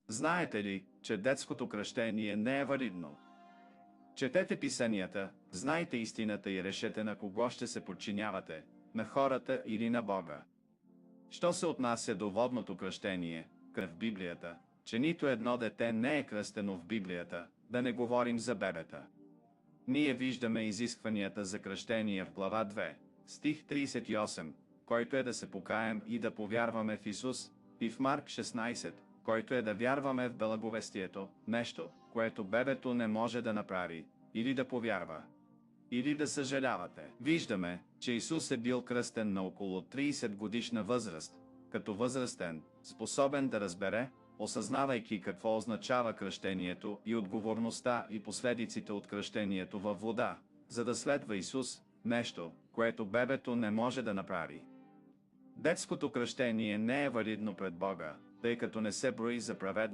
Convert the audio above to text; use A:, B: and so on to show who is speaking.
A: Знаете ли, че детското кръщение не е валидно? Четете писанията, знайте истината и решете на кого ще се подчинявате, на хората или на Бога. Що се отнася до водното кръщение, в Библията, че нито едно дете не е кръстено в Библията, да не говорим за бебета. Ние виждаме изискванията за кръщение в глава 2, стих 38, който е да се покаем и да повярваме в Исус, и в Марк 16, който е да вярваме в благовестието, нещо, което бебето не може да направи, или да повярва, или да съжалявате. Виждаме, че Исус е бил кръстен на около 30 годишна възраст, като възрастен, способен да разбере, осъзнавайки какво означава кръщението и отговорността и последиците от кръщението във вода, за да следва Исус, нещо, което бебето не може да направи. Детското кръщение не е валидно пред Бога, тъй като не се брои за праведност.